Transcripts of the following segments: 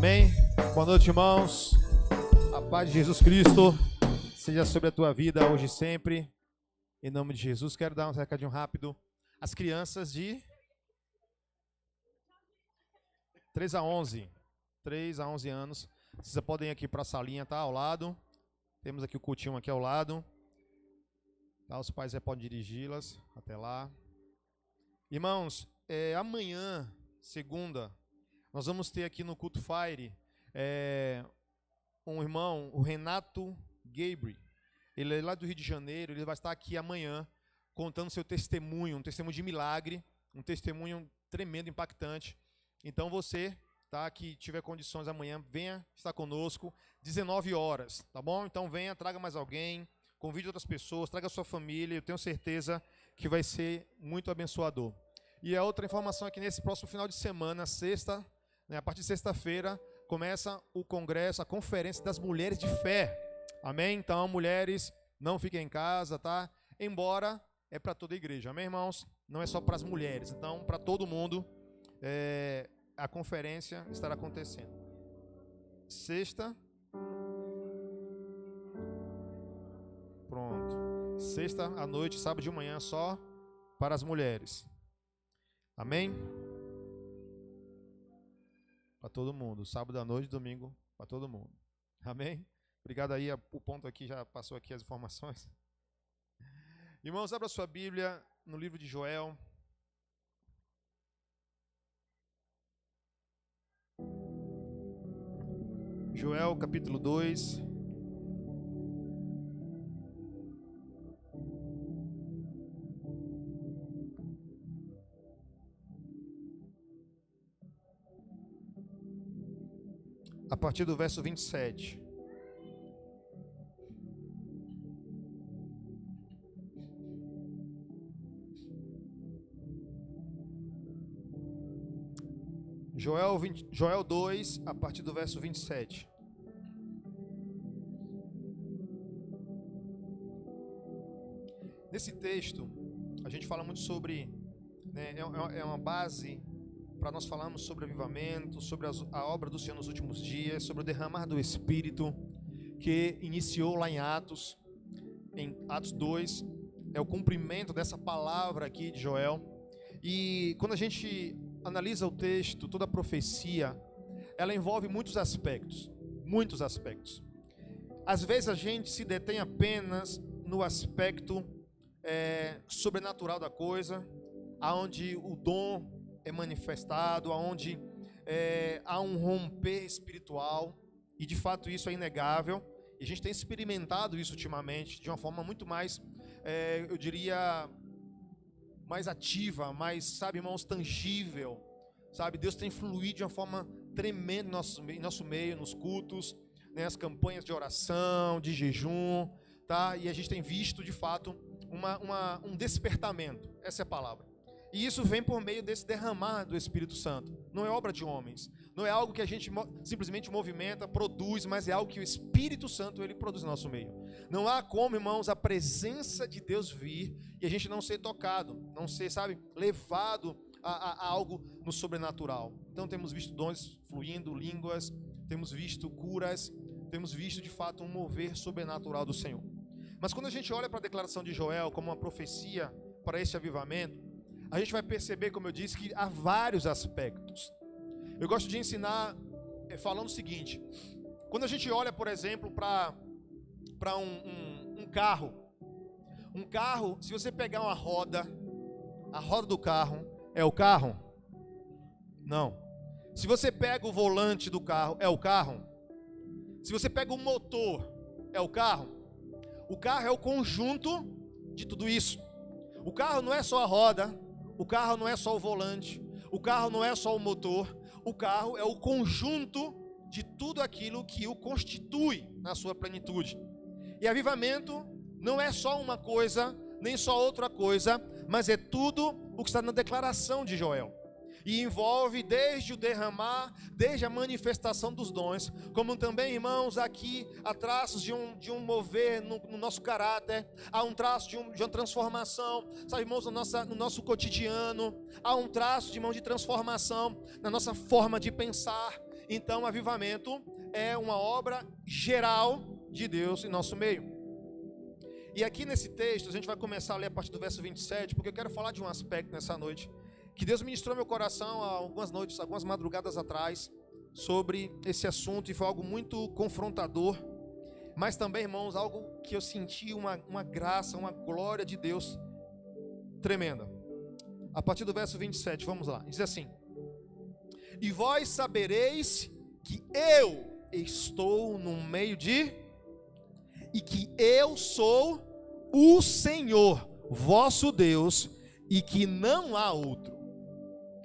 Amém? Boa noite, irmãos. A paz de Jesus Cristo seja sobre a tua vida hoje e sempre. Em nome de Jesus, quero dar um recadinho rápido. As crianças de 3 a 11 anos, vocês podem ir aqui para a salinha, tá? Ao lado. Temos aqui o cultinho aqui ao lado. Tá? Os pais já podem dirigi-las até lá. Irmãos, amanhã, segunda, nós vamos ter aqui no Culto Fire um irmão, o Renato Gabriel. Ele é lá do Rio de Janeiro, ele vai estar aqui amanhã contando seu testemunho, um testemunho de milagre, um testemunho tremendo, impactante. Então você, tá, que tiver condições amanhã, venha estar conosco, 19 horas, tá bom? Então venha, traga mais alguém, convide outras pessoas, traga a sua família, eu tenho certeza que vai ser muito abençoador. E a outra informação é que nesse próximo final de semana, sexta, a partir de sexta-feira, começa o congresso, a conferência das mulheres de fé. Amém? Então, mulheres, não fiquem em casa, tá? Embora é para toda a igreja, amém, irmãos? Não é só para as mulheres. Então, para todo mundo, a conferência estará acontecendo. Sexta. Pronto. Sexta à noite, sábado de manhã, só para as mulheres. Amém? Para todo mundo. Sábado à noite, domingo, para todo mundo. Amém? Obrigado aí, o ponto aqui já passou aqui as informações. Irmãos, abra sua Bíblia no livro de Joel. Joel, capítulo 2. A partir do verso 27. Joel 2, a partir do verso 27. Nesse texto, a gente fala muito sobre, é uma base para nós falarmos sobre avivamento, sobre a obra do Senhor nos últimos dias, sobre o derramar do Espírito, que iniciou lá em Atos 2, é o cumprimento dessa palavra aqui de Joel. E quando a gente analisa o texto, toda a profecia, ela envolve muitos aspectos. Às vezes a gente se detém apenas no aspecto sobrenatural da coisa, aonde o dom é manifestado, aonde há um romper espiritual, e de fato isso é inegável, e a gente tem experimentado isso ultimamente, de uma forma muito mais, eu diria, mais ativa, mais, sabe, irmãos, tangível, sabe? Deus tem fluído de uma forma tremenda em nosso meio, nos cultos, as campanhas de oração, de jejum, tá? E a gente tem visto, de fato, um despertamento, essa é a palavra. E isso vem por meio desse derramar do Espírito Santo. Não é obra de homens, não é algo que a gente simplesmente movimenta, produz, mas é algo que o Espírito Santo ele produz no nosso meio. Não há como, irmãos, a presença de Deus vir e a gente não ser tocado, não ser, sabe, levado a algo no sobrenatural. Então temos visto dons fluindo, línguas, temos visto curas, temos visto de fato um mover sobrenatural do Senhor. Mas quando a gente olha para a declaração de Joel como uma profecia para esse avivamento, a gente vai perceber, como eu disse, que há vários aspectos. Eu gosto de ensinar falando o seguinte: quando a gente olha, por exemplo, para um carro, se você pegar uma roda, a roda do carro é o carro? Não. Se você pega o volante do carro, é o carro? Se você pega o motor, é o carro? O carro é o conjunto de tudo isso. O carro não é só a roda, o carro não é só o volante, o carro não é só o motor, o carro é o conjunto de tudo aquilo que o constitui na sua plenitude. E avivamento não é só uma coisa, nem só outra coisa, mas é tudo o que está na declaração de Joel. E envolve desde o derramar, desde a manifestação dos dons, como também, irmãos, aqui há traços de um mover no nosso caráter, há um traço de uma transformação, sabe, irmãos, no nosso cotidiano, há um traço, irmãos, de transformação na nossa forma de pensar. Então, avivamento é uma obra geral de Deus em nosso meio. E aqui nesse texto, a gente vai começar a ler a partir do verso 27, porque eu quero falar de um aspecto nessa noite, que Deus ministrou meu coração há algumas noites, algumas madrugadas atrás, sobre esse assunto, e foi algo muito confrontador, mas também, irmãos, algo que eu senti uma graça, uma glória de Deus tremenda. A partir do verso 27, vamos lá, diz assim: e vós sabereis que eu estou no meio e que eu sou o Senhor, vosso Deus, e que não há outro.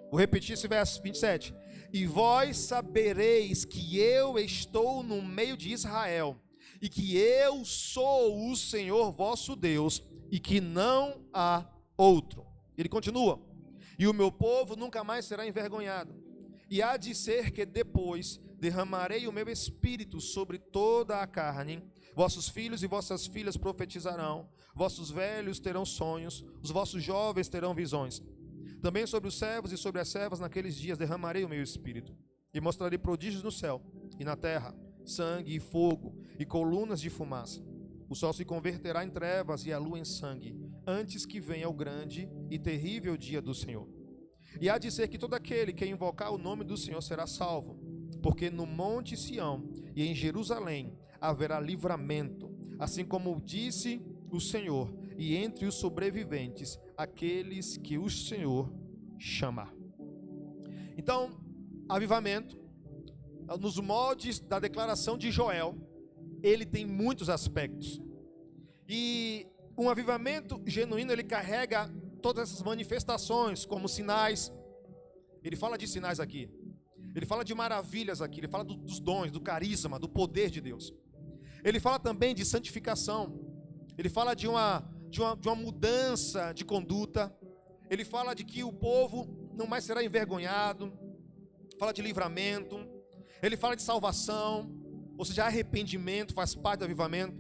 Vou repetir esse verso 27. E vós sabereis que eu estou no meio de Israel, e que eu sou o Senhor vosso Deus, e que não há outro. Ele continua: e o meu povo nunca mais será envergonhado. E há de ser que depois derramarei o meu espírito sobre toda a carne. Vossos filhos e vossas filhas profetizarão, vossos velhos terão sonhos, os vossos jovens terão visões. Também sobre os servos e sobre as servas naqueles dias derramarei o meu espírito, e mostrarei prodígios no céu e na terra, sangue e fogo e colunas de fumaça. O sol se converterá em trevas e a lua em sangue, antes que venha o grande e terrível dia do Senhor. E há de ser que todo aquele que invocar o nome do Senhor será salvo, porque no monte Sião e em Jerusalém haverá livramento, assim como disse o Senhor, e entre os sobreviventes, aqueles que o Senhor chamar. Então, avivamento, nos moldes da declaração de Joel, ele tem muitos aspectos. E um avivamento genuíno, ele carrega todas essas manifestações, como sinais. Ele fala de sinais aqui. Ele fala de maravilhas aqui. Ele fala dos dons, do carisma, do poder de Deus. Ele fala também de santificação. Ele fala de uma mudança de conduta. Ele fala de que o povo não mais será envergonhado. Fala de livramento. Ele fala de salvação, ou seja, arrependimento faz parte do avivamento.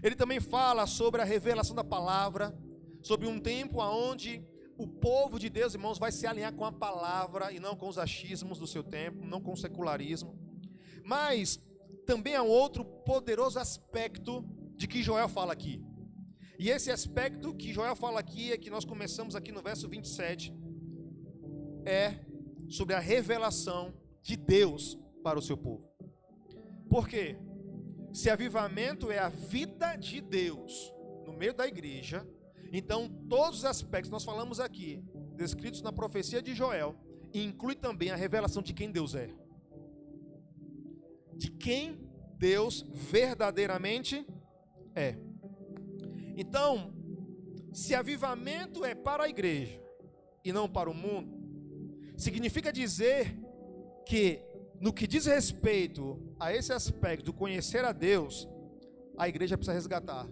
Ele também fala sobre a revelação da palavra, sobre um tempo onde o povo de Deus, irmãos, vai se alinhar com a palavra e não com os achismos do seu tempo, não com o secularismo. Mas também há um outro poderoso aspecto de que Joel fala aqui. E esse aspecto que Joel fala aqui, é que nós começamos aqui no verso 27, é sobre a revelação de Deus para o seu povo. Por quê? Se avivamento é a vida de Deus no meio da igreja, então todos os aspectos que nós falamos aqui, descritos na profecia de Joel, inclui também a revelação de quem Deus é. De quem Deus verdadeiramente é. Então, se avivamento é para a igreja e não para o mundo, significa dizer que, no que diz respeito a esse aspecto do conhecer a Deus, a igreja precisa resgatar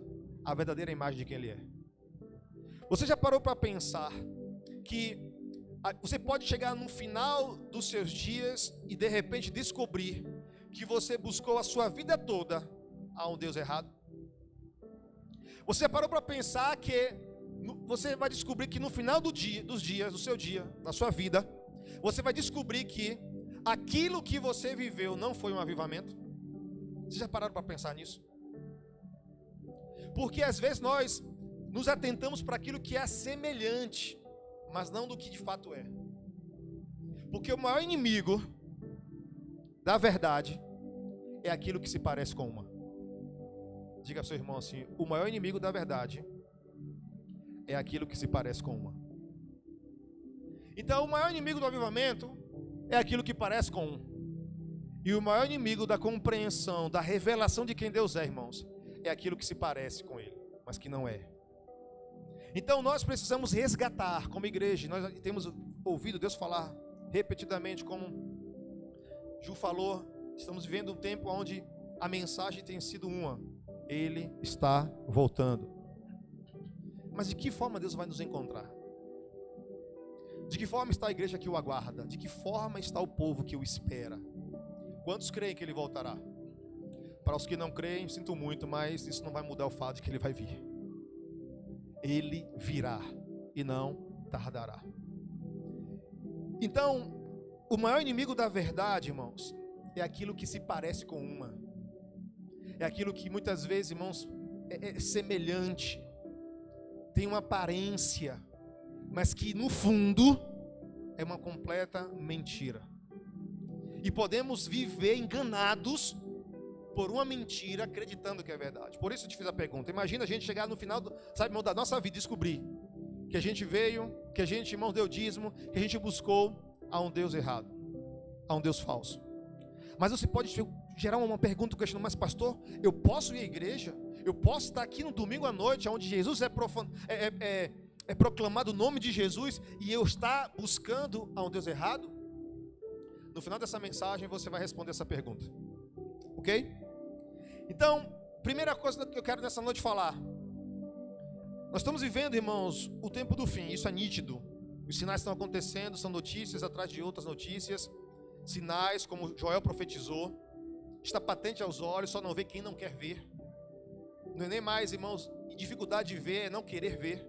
a verdadeira imagem de quem Ele é. Você já parou para pensar que você pode chegar no final dos seus dias e de repente descobrir que você buscou a sua vida toda a um Deus errado? Você já parou para pensar que você vai descobrir que no final do seu dia, da sua vida, você vai descobrir que aquilo que você viveu não foi um avivamento? Vocês já pararam para pensar nisso? Porque às vezes nós nos atentamos para aquilo que é semelhante, mas não do que de fato é. Porque o maior inimigo da verdade é aquilo que se parece com uma. Diga ao seu irmão assim: o maior inimigo da verdade é aquilo que se parece com uma. Então, o maior inimigo do avivamento é aquilo que parece com um. E o maior inimigo da compreensão, da revelação de quem Deus é, irmãos, é aquilo que se parece com Ele, mas que não é. Então nós precisamos resgatar como igreja. Nós temos ouvido Deus falar repetidamente, como Ju falou, estamos vivendo um tempo onde a mensagem tem sido uma: Ele está voltando. Mas de que forma Deus vai nos encontrar? De que forma está a igreja que o aguarda? De que forma está o povo que o espera? Quantos creem que Ele voltará? Para os que não creem, sinto muito, mas isso não vai mudar o fato de que Ele vai vir. Ele virá e não tardará. Então, o maior inimigo da verdade, irmãos, é aquilo que se parece com uma. É aquilo que muitas vezes, irmãos, é semelhante, tem uma aparência, mas que no fundo é uma completa mentira. E podemos viver enganados por uma mentira, acreditando que é verdade. Por isso eu te fiz a pergunta. Imagina a gente chegar no final, irmão, da nossa vida e descobrir que a gente veio, que a gente, irmão, deu dízimo, que a gente buscou a um Deus errado, a um Deus falso. Mas você pode gerar uma pergunta, mas pastor, eu posso ir à igreja? Eu posso estar aqui no domingo à noite, onde Jesus é proclamado o nome de Jesus, e eu estar buscando a um Deus errado? No final dessa mensagem você vai responder essa pergunta, ok? Então, primeira coisa que eu quero nessa noite falar: nós estamos vivendo, irmãos, o tempo do fim, isso é nítido. Os sinais estão acontecendo, são notícias atrás de outras notícias, sinais como Joel profetizou, está patente aos olhos, só não vê quem não quer ver. Não é nem mais, irmãos, dificuldade de ver, é não querer ver,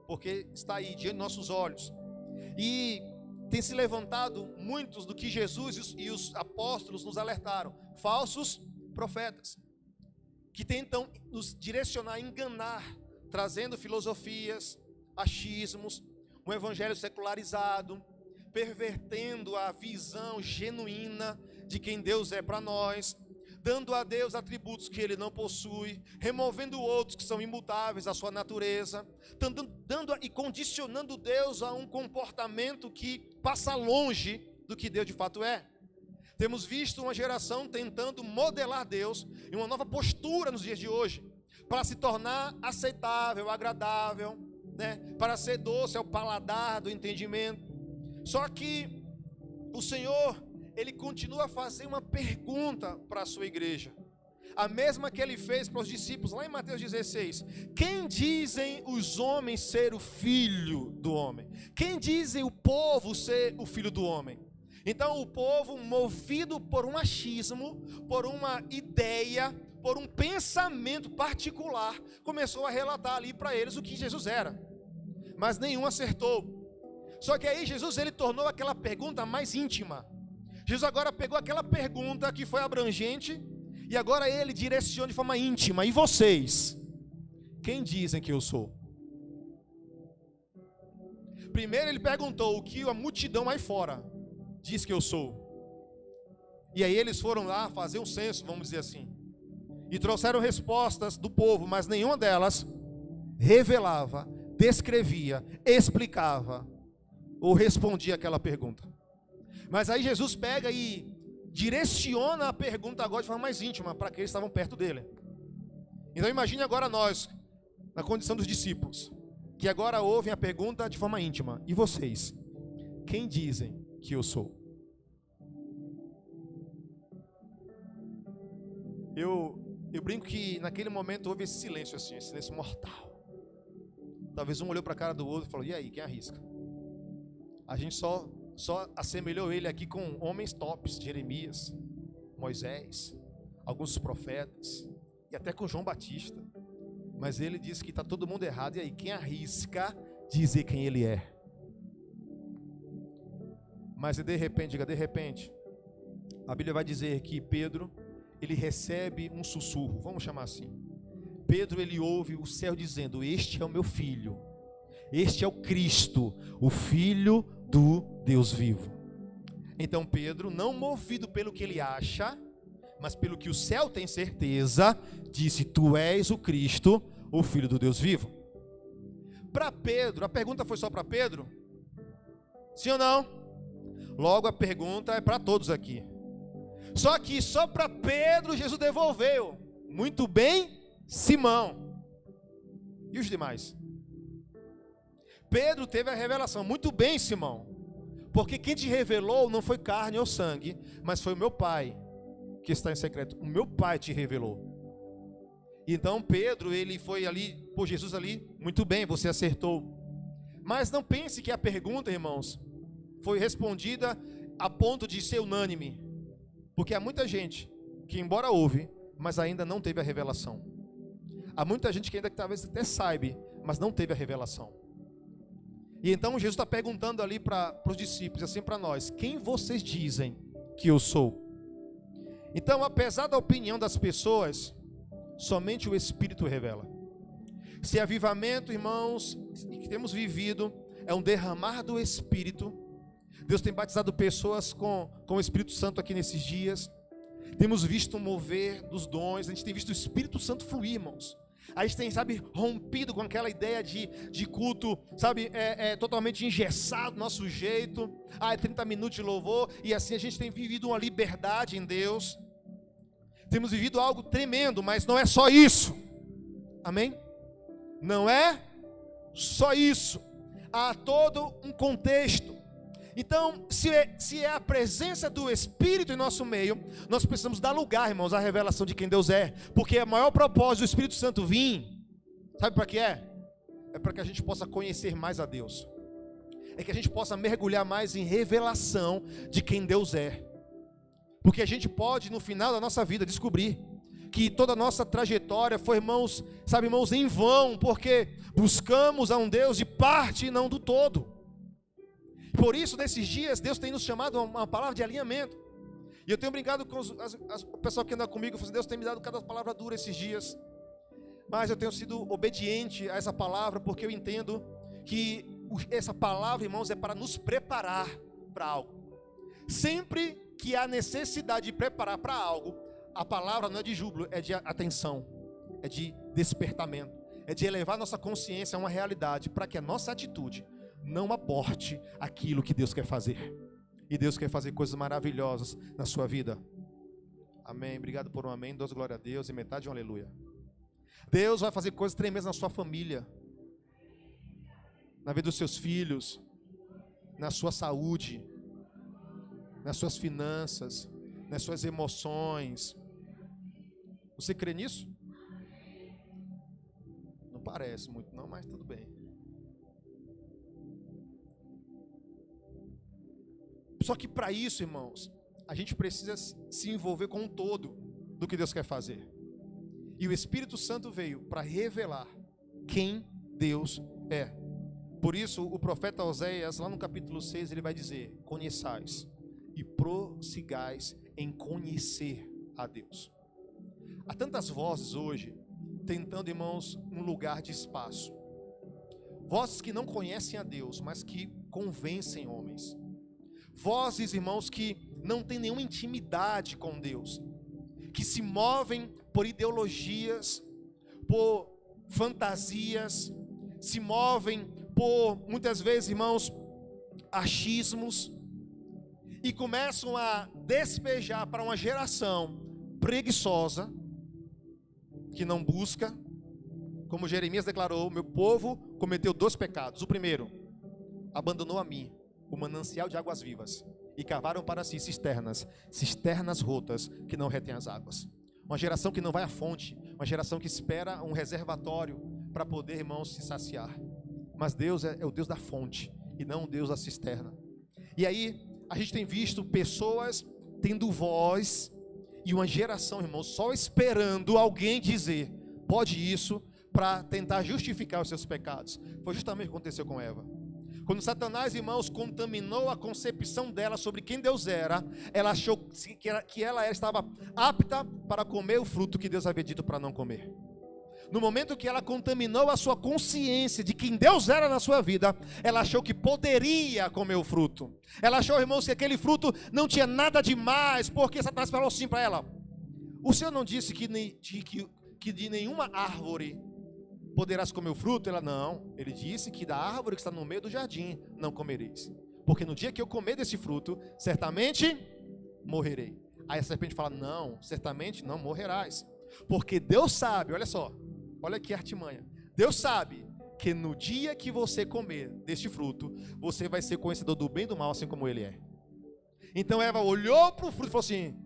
porque está aí diante de nossos olhos. E tem se levantado muitos do que Jesus e os apóstolos nos alertaram, falsos profetas, que tentam nos direcionar, enganar, trazendo filosofias, achismos, um evangelho secularizado, pervertendo a visão genuína de quem Deus é para nós, dando a Deus atributos que Ele não possui, removendo outros que são imutáveis à sua natureza, dando e condicionando Deus a um comportamento que passa longe do que Deus de fato é. Temos visto uma geração tentando modelar Deus em uma nova postura nos dias de hoje, para se tornar aceitável, agradável, né? Para ser doce ao paladar do entendimento. Só que o Senhor, Ele continua a fazer uma pergunta para a sua igreja, a mesma que Ele fez para os discípulos, lá em Mateus 16: quem dizem os homens ser o filho do homem? Quem dizem o povo ser o filho do homem? Então o povo, movido por um achismo, por uma ideia, por um pensamento particular, começou a relatar ali para eles o que Jesus era, mas nenhum acertou. Só que aí Jesus, Ele tornou aquela pergunta mais íntima. Jesus agora pegou aquela pergunta que foi abrangente, e agora Ele direciona de forma íntima: e vocês? Quem dizem que eu sou? Primeiro Ele perguntou o que a multidão aí fora diz que eu sou. E aí eles foram lá fazer um censo, vamos dizer assim, e trouxeram respostas do povo, mas nenhuma delas revelava, descrevia, explicava ou respondia aquela pergunta. Mas aí Jesus pega e direciona a pergunta agora de forma mais íntima para aqueles que estavam perto dele. Então imagine agora nós, na condição dos discípulos, que agora ouvem a pergunta de forma íntima: e vocês? Quem dizem que eu sou? Eu brinco que naquele momento houve esse silêncio assim, esse silêncio mortal. Talvez um olhou para a cara do outro e falou: e aí, quem arrisca? A gente só assemelhou ele aqui com homens tops, Jeremias, Moisés, alguns profetas, e até com João Batista. Mas ele disse que está todo mundo errado, e aí, quem arrisca dizer quem ele é? Mas de repente, a Bíblia vai dizer que Pedro, ele recebe um sussurro, vamos chamar assim. Pedro, ele ouve o céu dizendo: este é o meu filho, este é o Cristo, o Filho do Deus vivo. Então Pedro, não movido pelo que ele acha, mas pelo que o céu tem certeza, disse: tu és o Cristo, o Filho do Deus vivo. Para Pedro, a pergunta foi só para Pedro? Sim ou não? Logo a pergunta é para todos aqui. Só que só para Pedro Jesus devolveu: muito bem, Simão. E os demais? Pedro teve a revelação: muito bem, Simão, porque quem te revelou não foi carne ou sangue, mas foi o meu Pai que está em secreto. O meu Pai te revelou. Então Pedro, ele foi ali por Jesus ali: muito bem, você acertou. Mas não pense que a pergunta, irmãos, foi respondida a ponto de ser unânime, porque há muita gente que, embora ouve, mas ainda não teve a revelação. Há muita gente que ainda talvez até saiba, mas não teve a revelação. E então Jesus está perguntando ali para os discípulos, assim para nós: quem vocês dizem que eu sou? Então, apesar da opinião das pessoas, somente o Espírito revela. Se avivamento, irmãos, que temos vivido, é um derramar do Espírito. Deus tem batizado pessoas com o Espírito Santo aqui nesses dias. Temos visto o mover dos dons, a gente tem visto o Espírito Santo fluir, irmãos. A gente tem, sabe, rompido com aquela ideia de culto, sabe, totalmente engessado, nosso jeito. É 30 minutos de louvor, e assim a gente tem vivido uma liberdade em Deus. Temos vivido algo tremendo, mas não é só isso. Amém? Não é só isso. Há todo um contexto. Então, se é a presença do Espírito em nosso meio, nós precisamos dar lugar, irmãos, à revelação de quem Deus é. Porque o maior propósito do Espírito Santo vir, sabe para que é? É para que a gente possa conhecer mais a Deus. É que a gente possa mergulhar mais em revelação de quem Deus é. Porque a gente pode, no final da nossa vida, descobrir que toda a nossa trajetória foi, irmãos, sabe, irmãos, em vão, porque buscamos a um Deus de parte e não do todo. Por isso, nesses dias, Deus tem nos chamado a uma palavra de alinhamento. E eu tenho brincado com o pessoal que anda comigo, falando, Deus tem me dado cada palavra dura esses dias. Mas eu tenho sido obediente a essa palavra, porque eu entendo que essa palavra, irmãos, é para nos preparar para algo. Sempre que há necessidade de preparar para algo, a palavra não é de júbilo, é de atenção, é de despertamento, é de elevar nossa consciência a uma realidade, para que a nossa atitude não aborte aquilo que Deus quer fazer. E Deus quer fazer coisas maravilhosas na sua vida. Amém. Obrigado por um amém. Deus, glória a Deus. E metade de um aleluia. Deus vai fazer coisas tremendas na sua família, na vida dos seus filhos, na sua saúde, nas suas finanças, nas suas emoções. Você crê nisso? Não parece muito não, mas tudo bem. Só que para isso, irmãos, a gente precisa se envolver com o todo do que Deus quer fazer. E o Espírito Santo veio para revelar quem Deus é. Por isso, o profeta Oséias, lá no capítulo 6, ele vai dizer: conheçais e prossigais em conhecer a Deus. Há tantas vozes hoje, tentando, irmãos, um lugar de espaço. Vozes que não conhecem a Deus, mas que convencem homens. Vozes, irmãos, que não têm nenhuma intimidade com Deus, que se movem por ideologias, por fantasias, se movem por, muitas vezes, irmãos, achismos, e começam a despejar para uma geração preguiçosa, que não busca, como Jeremias declarou: meu povo cometeu 2 pecados. O primeiro, abandonou a mim, o manancial de águas vivas, e cavaram para si cisternas rotas que não retêm as águas. Uma geração que não vai à fonte, uma geração que espera um reservatório para poder, irmãos, se saciar. Mas Deus é o Deus da fonte e não o Deus da cisterna. E aí a gente tem visto pessoas tendo voz e uma geração, irmãos, só esperando alguém dizer pode isso, para tentar justificar os seus pecados. Foi justamente o que aconteceu com Eva. Quando Satanás, irmãos, contaminou a concepção dela sobre quem Deus era, ela achou que ela estava apta para comer o fruto que Deus havia dito para não comer. No momento que ela contaminou a sua consciência de quem Deus era na sua vida, ela achou que poderia comer o fruto. Ela achou, irmãos, que aquele fruto não tinha nada demais, porque Satanás falou assim para ela: o Senhor não disse que de nenhuma árvore poderás comer o fruto? Ela: não, ele disse que da árvore que está no meio do jardim não comereis, porque no dia que eu comer desse fruto, certamente morrerei. Aí a serpente fala: não, certamente não morrerás, porque Deus sabe, olha só, olha que artimanha, Deus sabe que no dia que você comer deste fruto, você vai ser conhecedor do bem e do mal, assim como ele é. Então Eva olhou para o fruto e falou assim: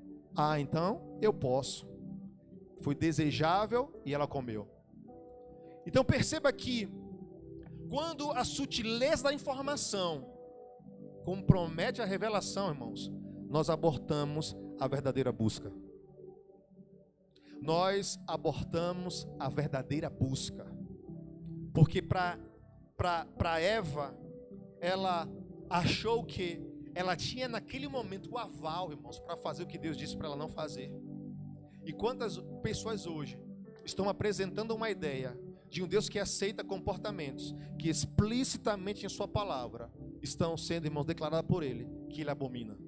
então eu posso. Foi desejável e ela comeu. Então perceba que quando a sutileza da informação compromete a revelação, irmãos, nós abortamos a verdadeira busca. Nós abortamos a verdadeira busca. Porque para Eva, ela achou que ela tinha naquele momento o aval, irmãos, para fazer o que Deus disse para ela não fazer. E quantas pessoas hoje estão apresentando uma ideia de um Deus que aceita comportamentos que explicitamente em sua palavra estão sendo, irmãos, declaradas por Ele, que Ele abomina.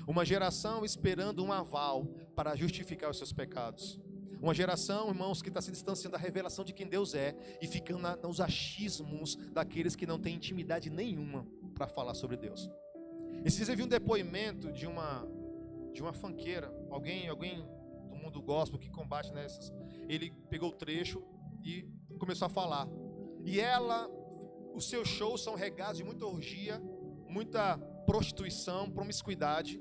Uma geração esperando um aval para justificar os seus pecados. Uma geração, irmãos, que está se distanciando da revelação de quem Deus é e ficando nos achismos daqueles que não têm intimidade nenhuma para falar sobre Deus. Esses dias eu vi um depoimento de uma funkeira, alguém do mundo gospel que combate nessas. Ele pegou o trecho e começou a falar. E os seus shows são regados de muita orgia, muita prostituição, promiscuidade.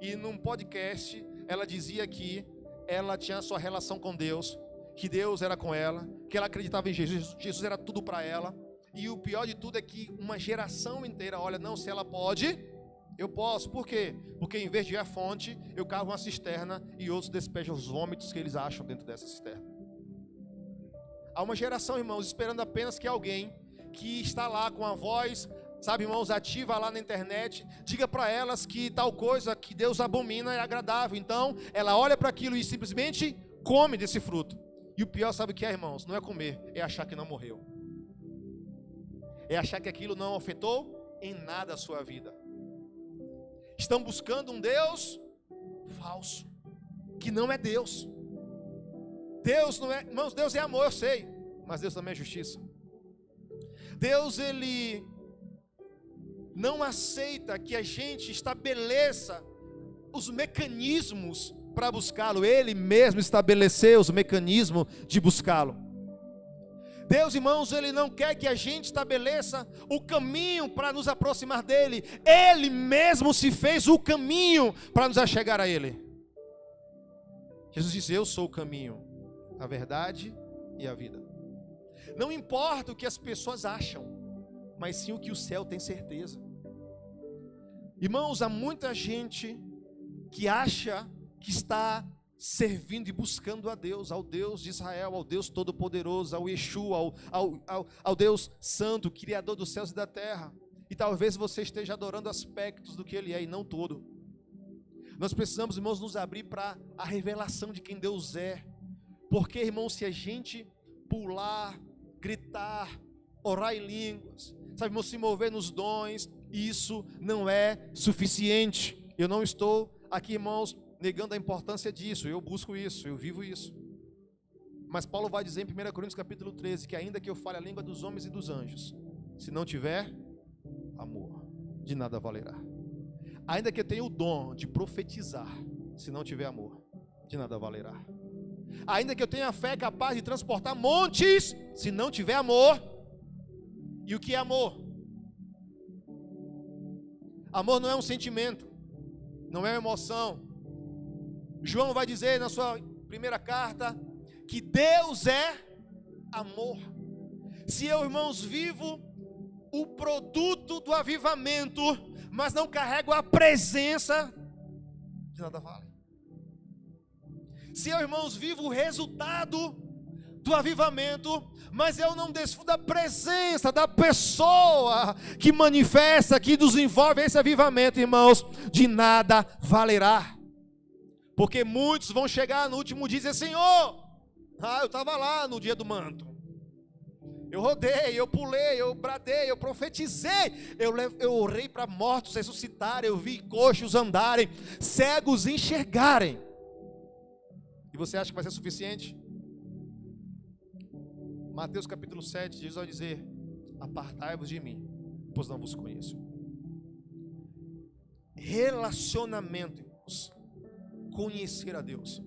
E num podcast ela dizia que ela tinha a sua relação com Deus, que Deus era com ela, que ela acreditava em Jesus, Jesus era tudo para ela. E o pior de tudo é que uma geração inteira olha, não, se ela pode, eu posso. Por quê? Porque em vez de ir à fonte, eu cavo uma cisterna e outros despejam os vômitos que eles acham dentro dessa cisterna. Há uma geração, irmãos, esperando apenas que alguém que está lá com a voz, sabe, irmãos, ativa lá na internet, diga para elas que tal coisa que Deus abomina é agradável. Então, ela olha para aquilo e simplesmente come desse fruto. E o pior, sabe o que é, irmãos? Não é comer, é achar que não morreu. É achar que aquilo não afetou em nada a sua vida. Estão buscando um Deus falso, que não é Deus. Deus não é, irmãos, Deus é amor, eu sei, mas Deus também é justiça. Deus, Ele não aceita que a gente estabeleça os mecanismos para buscá-lo. Ele mesmo estabeleceu os mecanismos de buscá-lo. Deus, irmãos, Ele não quer que a gente estabeleça o caminho para nos aproximar dEle. Ele mesmo se fez o caminho para nos achegar a Ele. Jesus disse, eu sou o caminho, a verdade e a vida. Não importa o que as pessoas acham, mas sim o que o céu tem certeza. Irmãos, há muita gente que acha que está servindo e buscando a Deus, ao Deus de Israel, ao Deus Todo-Poderoso, ao Yeshua, ao Deus Santo, Criador dos céus e da terra. E talvez você esteja adorando aspectos do que Ele é e não todo. Nós precisamos, irmãos, nos abrir para a revelação de quem Deus é. Porque, irmãos, se a gente pular, gritar, orar em línguas, sabe, irmãos, se mover nos dons, isso não é suficiente. Eu não estou aqui, irmãos, negando a importância disso, eu busco isso, eu vivo isso. Mas Paulo vai dizer em 1 Coríntios capítulo 13, que ainda que eu fale a língua dos homens e dos anjos, se não tiver amor, de nada valerá. Ainda que eu tenha o dom de profetizar, se não tiver amor, de nada valerá. Ainda que eu tenha fé capaz de transportar montes, se não tiver amor. E o que é amor? Amor não é um sentimento, não é uma emoção. João vai dizer na sua primeira carta que Deus é amor. Se eu, irmãos, vivo o produto do avivamento, mas não carrego a presença, de nada vale. Se eu, irmãos, vivo o resultado do avivamento, mas eu não desfruto da presença da pessoa que manifesta, que nos envolve esse avivamento, irmãos, de nada valerá. Porque muitos vão chegar no último dia e dizer, Senhor, eu estava lá no dia do manto, eu rodei, eu pulei, eu bradei, eu profetizei, eu orei para mortos ressuscitarem, eu vi coxos andarem, cegos enxergarem. E você acha que vai ser suficiente? Mateus capítulo 7, Jesus vai dizer, apartai-vos de mim, pois não vos conheço. Relacionamento, irmãos. Conhecer a Deus.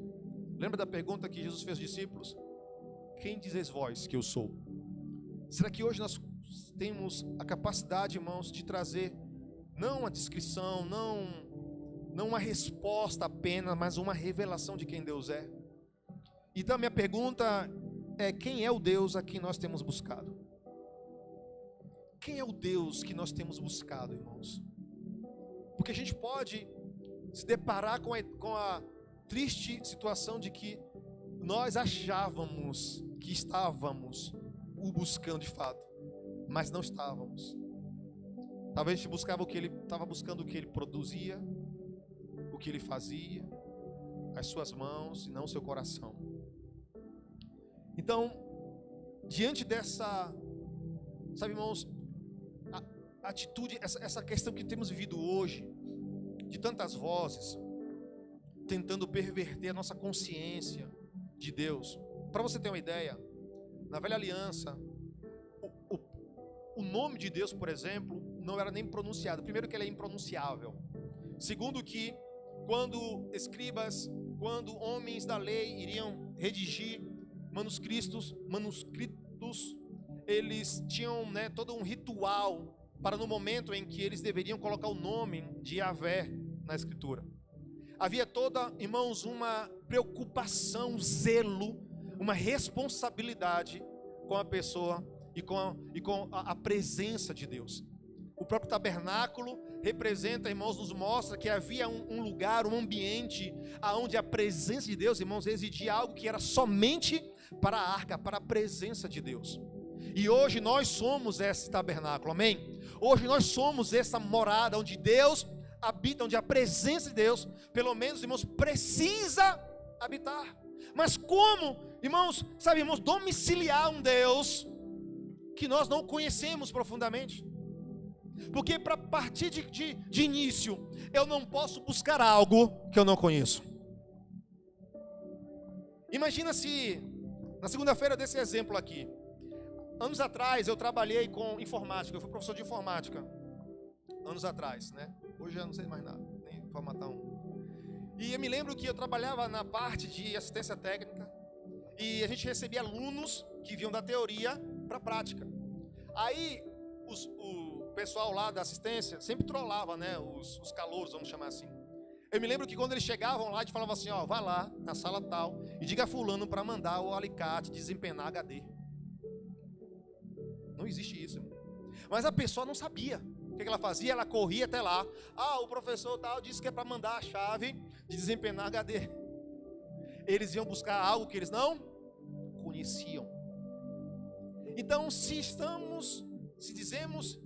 Lembra da pergunta que Jesus fez aos discípulos? Quem dizes vós que eu sou? Será que hoje nós temos a capacidade, irmãos, de trazer não uma descrição, não uma resposta apenas, mas uma revelação de quem Deus é? Então a minha pergunta é, quem é o Deus a quem nós temos buscado? Quem é o Deus que nós temos buscado, irmãos? Porque a gente pode se deparar com a triste situação de que nós achávamos que estávamos o buscando de fato, mas não estávamos. Talvez a gente buscava o que ele estava buscando, o que ele produzia, o que ele fazia, as suas mãos e não o seu coração. Então, diante dessa, sabe, irmãos, a atitude, essa questão que temos vivido hoje, de tantas vozes tentando perverter a nossa consciência de Deus. Para você ter uma ideia, na velha aliança, o nome de Deus, por exemplo, não era nem pronunciado. Primeiro que ele é impronunciável. Segundo que quando escribas, quando homens da lei iriam redigir manuscritos, eles tinham, todo um ritual para no momento em que eles deveriam colocar o nome de Yahvé na escritura. Havia toda, irmãos, uma preocupação, zelo, uma responsabilidade com a pessoa e com a presença de Deus. O próprio tabernáculo representa, irmãos, nos mostra que havia um lugar, um ambiente onde a presença de Deus, irmãos, residia algo que era somente para a arca, para a presença de Deus. E hoje nós somos esse tabernáculo, amém? Hoje nós somos essa morada onde Deus habita, onde a presença de Deus, pelo menos, irmãos, precisa habitar. Mas como, irmãos, domiciliar um Deus que nós não conhecemos profundamente? Porque para partir de início, eu não posso buscar algo que eu não conheço. Imagina se, na segunda-feira desse exemplo aqui, anos atrás eu trabalhei com informática, eu fui professor de informática, anos atrás, Hoje eu não sei mais nada, nem formatar um. E eu me lembro que eu trabalhava na parte de assistência técnica, e a gente recebia alunos que vinham da teoria para a prática. Aí o pessoal lá da assistência sempre trollava, os calouros, vamos chamar assim. Eu me lembro que quando eles chegavam lá, a gente falava assim, vai lá na sala tal e diga a fulano para mandar o alicate desempenar HD. Não existe isso, irmão. Mas a pessoa não sabia. O que ela fazia? Ela corria até lá. O professor tal disse que é para mandar a chave de desempenar HD. Eles iam buscar algo que eles não conheciam. Então, se dizemos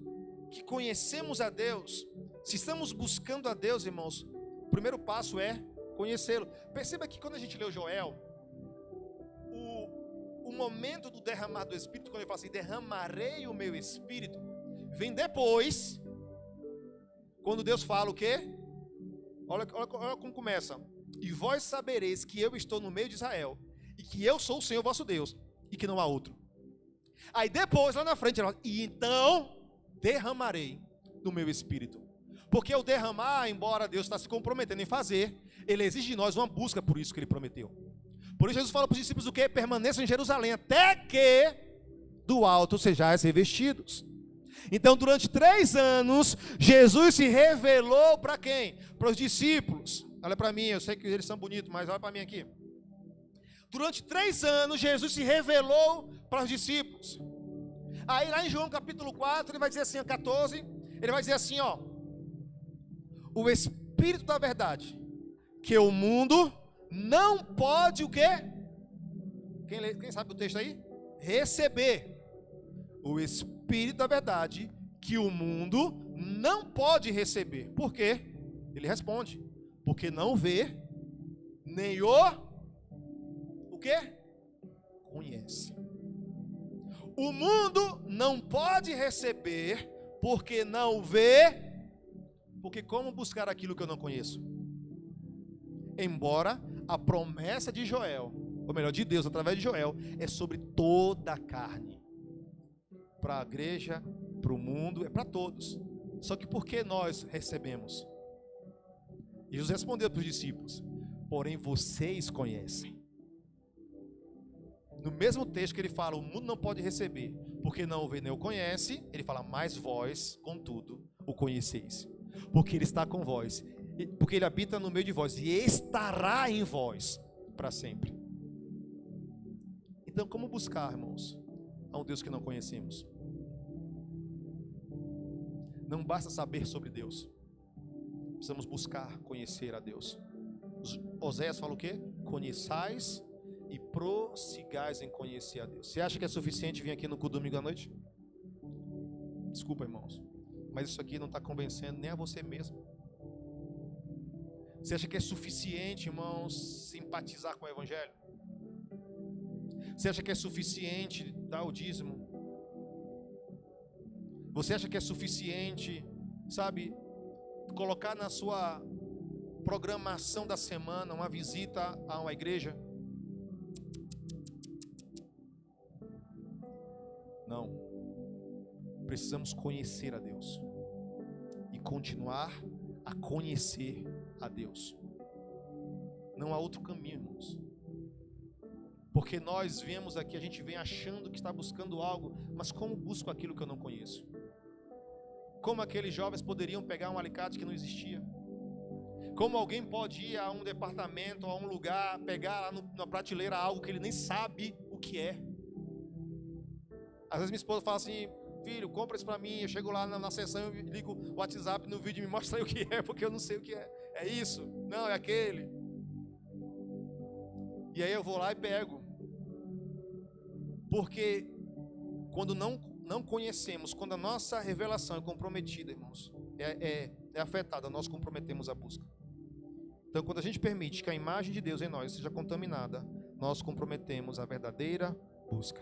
que conhecemos a Deus, se estamos buscando a Deus, irmãos, o primeiro passo é conhecê-lo. Perceba que quando a gente leu Joel, o momento do derramar do Espírito, quando ele fala assim, derramarei o meu Espírito, vem depois, quando Deus fala o quê? Olha como começa. E vós sabereis que eu estou no meio de Israel, e que eu sou o Senhor vosso Deus, e que não há outro. Aí depois, lá na frente, ele fala, e então derramarei do meu Espírito. Porque o derramar, embora Deus está se comprometendo em fazer, Ele exige de nós uma busca por isso que Ele prometeu. Por isso Jesus fala para os discípulos o quê? Permaneçam em Jerusalém, até que do alto sejais revestidos. Então, durante 3 anos, Jesus se revelou para quem? Para os discípulos. Olha para mim, eu sei que eles são bonitos, mas olha para mim aqui. Durante 3 anos, Jesus se revelou para os discípulos. Aí lá em João capítulo 4, ele vai dizer assim, 14, ele vai dizer assim, o Espírito da verdade, que o mundo não pode o quê? Quem sabe o texto aí? Receber. O Espírito da verdade, que o mundo não pode receber. Por quê? Ele responde, porque não vê, nem o quê? Conhece. O mundo não pode receber, porque não vê, porque como buscar aquilo que eu não conheço? Embora a promessa de Joel, ou melhor, de Deus através de Joel, é sobre toda a carne. Para a igreja, para o mundo, é para todos. Só que por que nós recebemos? E Jesus respondeu para os discípulos, porém vocês conhecem. No mesmo texto que ele fala, o mundo não pode receber, porque não o vê nem o conhece, ele fala, mas vós, contudo, o conheceis. Porque ele está com vós, porque ele habita no meio de vós, e estará em vós para sempre. Então, como buscar, irmãos, a um Deus que não conhecemos? Não basta saber sobre Deus, precisamos buscar conhecer a Deus. Oséias fala o quê? Conheçais e prossigais em conhecer a Deus. Você acha que é suficiente vir aqui no culto domingo à noite? Desculpa, irmãos, mas isso aqui não está convencendo nem a você mesmo. Você acha que é suficiente, irmãos, simpatizar com o Evangelho? Você acha que é suficiente dar o dízimo? Você acha que é suficiente, sabe, colocar na sua programação da semana uma visita a uma igreja? Não. Precisamos conhecer a Deus e continuar a conhecer a Deus. Não há outro caminho, irmãos. Porque nós viemos aqui, a gente vem achando que está buscando algo, mas como busco aquilo que eu não conheço? Como aqueles jovens poderiam pegar um alicate que não existia? Como alguém pode ir a um departamento, a um lugar, pegar lá na prateleira algo que ele nem sabe o que é? Às vezes minha esposa fala assim: filho, compra isso para mim. Eu chego lá na sessão e ligo o WhatsApp no vídeo e me mostra aí o que é, porque eu não sei o que é. É isso? Não, é aquele. E aí eu vou lá e pego. Porque quando não conhecemos, quando a nossa revelação é comprometida, irmãos, é afetada, nós comprometemos a busca. Então, quando a gente permite que a imagem de Deus em nós seja contaminada, nós comprometemos a verdadeira busca.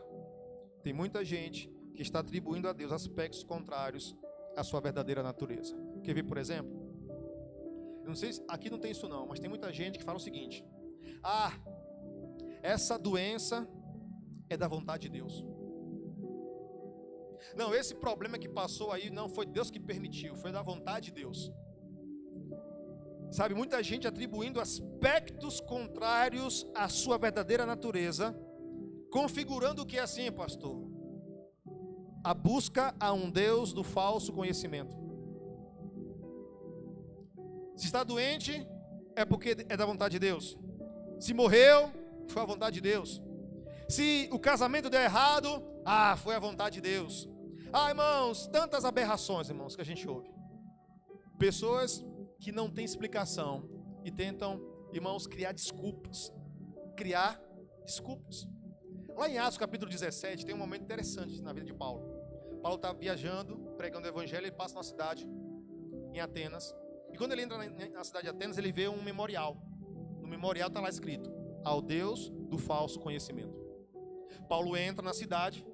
Tem muita gente que está atribuindo a Deus aspectos contrários à sua verdadeira natureza. Quer ver, por exemplo? Eu não sei se aqui não tem isso não, mas tem muita gente que fala o seguinte: ah, essa doença é da vontade de Deus. Não, esse problema que passou aí não foi Deus que permitiu, foi da vontade de Deus. Sabe, muita gente atribuindo aspectos contrários à sua verdadeira natureza, configurando o que é assim, pastor? A busca a um Deus do falso conhecimento. Se está doente, é porque é da vontade de Deus. Se morreu, foi a vontade de Deus. Se o casamento deu errado, foi a vontade de Deus. Irmãos, tantas aberrações, irmãos, que a gente ouve. Pessoas que não têm explicação e tentam, irmãos, criar desculpas. Lá em Atos capítulo 17 tem um momento interessante na vida de Paulo. Paulo está viajando, pregando o evangelho, ele passa numa cidade, em Atenas. E quando ele entra na cidade de Atenas, ele vê um memorial. No memorial está lá escrito: ao Deus do falso conhecimento. Paulo entra na cidade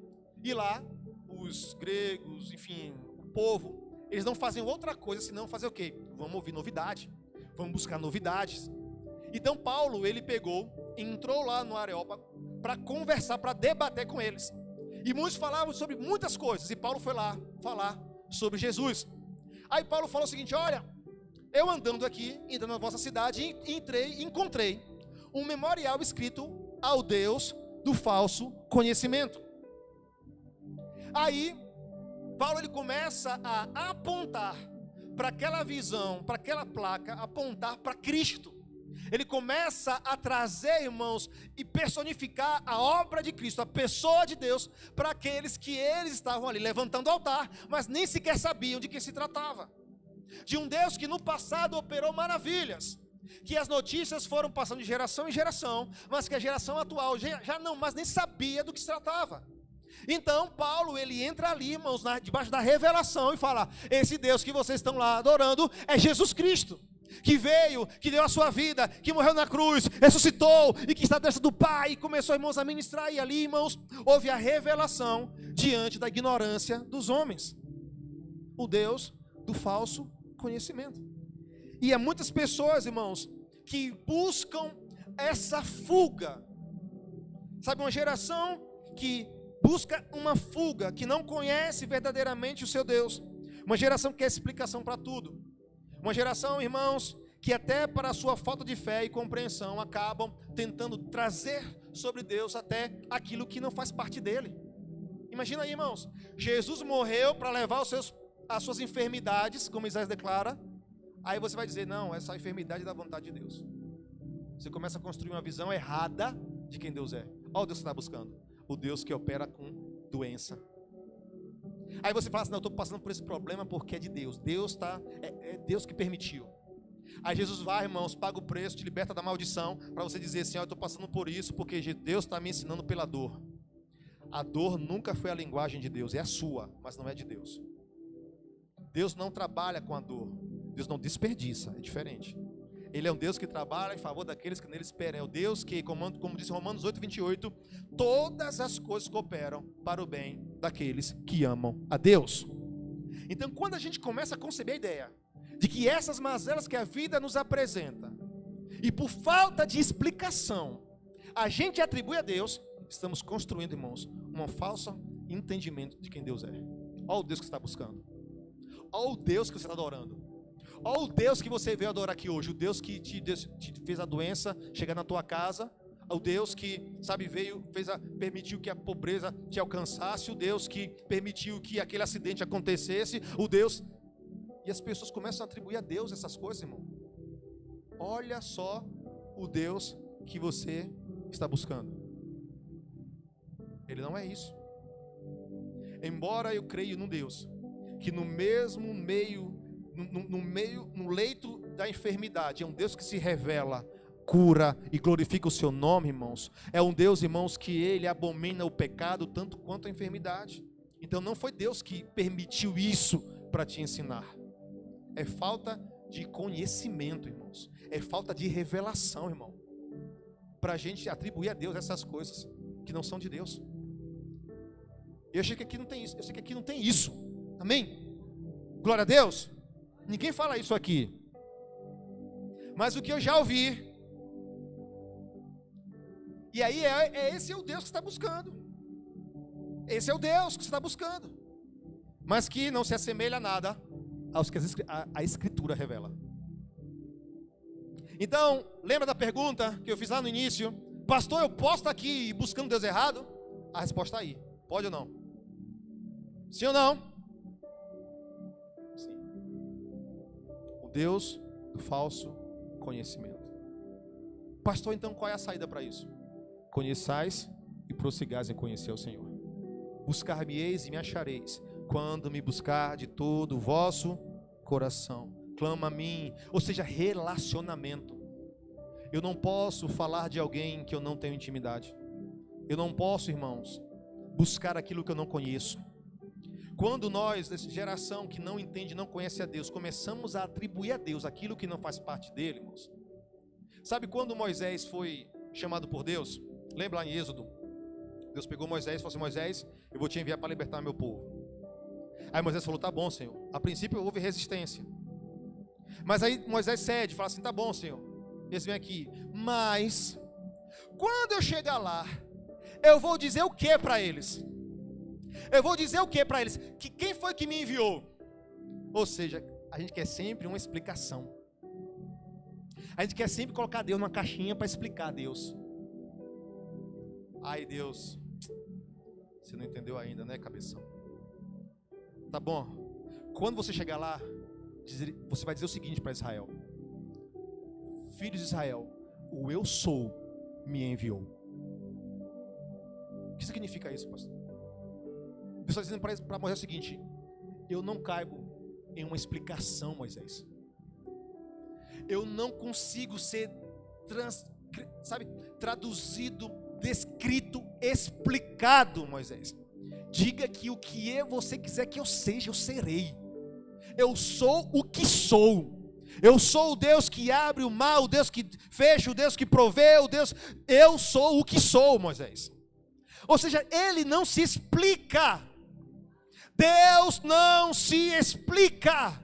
e lá os gregos, enfim, o povo, eles não fazem outra coisa senão fazer o quê? Vamos ouvir novidade, vamos buscar novidades. Então Paulo, ele entrou lá no Areópago para conversar, para debater com eles. E muitos falavam sobre muitas coisas, e Paulo foi lá falar sobre Jesus. Aí Paulo falou o seguinte: olha, eu andando aqui, indo na vossa cidade, encontrei um memorial escrito ao Deus do falso conhecimento. Aí Paulo, ele começa a apontar para aquela visão, para aquela placa, apontar para Cristo. Ele começa a trazer, irmãos, e personificar a obra de Cristo, a pessoa de Deus, para aqueles que eles estavam ali levantando o altar, mas nem sequer sabiam de que se tratava. De um Deus que no passado operou maravilhas, que as notícias foram passando de geração em geração, mas que a geração atual já não, mas nem sabia do que se tratava. Então Paulo, ele entra ali, irmãos, debaixo da revelação e fala: esse Deus que vocês estão lá adorando é Jesus Cristo, que veio, que deu a sua vida, que morreu na cruz, ressuscitou e que está à destra do Pai. E começou, irmãos, a ministrar, e ali, irmãos, houve a revelação diante da ignorância dos homens, o Deus do falso conhecimento. E há muitas pessoas, irmãos, que buscam essa fuga, sabe, uma geração que busca uma fuga, que não conhece verdadeiramente o seu Deus, uma geração que quer explicação para tudo, uma geração, irmãos, que até para a sua falta de fé e compreensão acabam tentando trazer sobre Deus até aquilo que não faz parte dele. Imagina aí, irmãos, Jesus morreu para levar as suas enfermidades, como Isaías declara. Aí você vai dizer: não, essa enfermidade é da vontade de Deus. Você começa a construir uma visão errada de quem Deus é. Olha o Deus que você está buscando: o Deus que opera com doença. Aí você fala assim: não, eu estou passando por esse problema porque é de Deus. É Deus que permitiu. Aí Jesus vai, irmãos, paga o preço, te liberta da maldição, para você dizer assim: eu estou passando por isso porque Deus está me ensinando pela dor. A dor nunca foi a linguagem de Deus, é a sua, mas não é de Deus. Deus não trabalha com a dor. Deus não desperdiça, é diferente. Ele é um Deus que trabalha em favor daqueles que nele esperam. É o Deus que, como diz Romanos 8:28, todas as coisas cooperam para o bem daqueles que amam a Deus. Então, quando a gente começa a conceber a ideia de que essas mazelas que a vida nos apresenta, e por falta de explicação, a gente atribui a Deus, estamos construindo, irmãos, um falso entendimento de quem Deus é. Olha o Deus que você está buscando. Olha o Deus que você está adorando. Olha o Deus que você veio adorar aqui hoje. O Deus que te fez a doença chegar na tua casa. O Deus que, permitiu que a pobreza te alcançasse. O Deus que permitiu que aquele acidente acontecesse. O Deus... E as pessoas começam a atribuir a Deus essas coisas, irmão. Olha só o Deus que você está buscando. Ele não é isso. Embora eu creia num Deus que no leito da enfermidade, é um Deus que se revela, cura e glorifica o seu nome, irmãos. É um Deus, irmãos, que ele abomina o pecado tanto quanto a enfermidade. Então não foi Deus que permitiu isso para te ensinar. É falta de conhecimento, irmãos. É falta de revelação, irmão, para a gente atribuir a Deus essas coisas que não são de Deus. Eu achei que aqui não tem isso. Eu sei que aqui não tem isso. Amém? Glória a Deus. Ninguém fala isso aqui. Mas o que eu já ouvi. E aí esse é o Deus que você está buscando. Esse é o Deus que você está buscando. Mas que não se assemelha a nada aos que a Escritura revela. Então, lembra da pergunta que eu fiz lá no início? Pastor, eu posso estar aqui buscando Deus errado? A resposta está aí. Pode ou não? Sim ou não? Sim. O Deus do falso conhecimento. Pastor, então qual é a saída para isso? Conheçais e prossigais em conhecer o Senhor. Buscar-me-eis e me achareis, quando me buscar de todo o vosso coração. Clama a mim, ou seja, relacionamento. Eu não posso falar de alguém que eu não tenho intimidade. Eu não posso, irmãos, buscar aquilo que eu não conheço. Quando nós, dessa geração que não entende, não conhece a Deus, começamos a atribuir a Deus aquilo que não faz parte dele, irmãos. Sabe quando Moisés foi chamado por Deus? Lembra lá em Êxodo? Deus pegou Moisés e falou assim: Moisés, eu vou te enviar para libertar meu povo. Aí Moisés falou: tá bom, Senhor. A princípio houve resistência. Mas aí Moisés cede, fala assim: tá bom, Senhor, eles vêm aqui. Mas, quando eu chegar lá, eu vou dizer o que para eles? Eu vou dizer o que para eles? Que quem foi que me enviou? Ou seja, a gente quer sempre uma explicação. A gente quer sempre colocar Deus numa caixinha para explicar a Deus. Ai, Deus, você não entendeu ainda, né, cabeção? Tá bom. Quando você chegar lá, você vai dizer o seguinte para Israel: filhos de Israel, o eu sou me enviou. O que significa isso, pastor? O pessoal dizendo para Moisés o seguinte: eu não caibo em uma explicação, Moisés. Eu não consigo ser traduzido, descrito, explicado, Moisés. Diga que o que você quiser que eu seja, eu serei. Eu sou o que sou. Eu sou o Deus que abre o mar, o Deus que fecha, o Deus que provê, o Deus... Eu sou o que sou, Moisés. Ou seja, ele não se explica. Deus não se explica.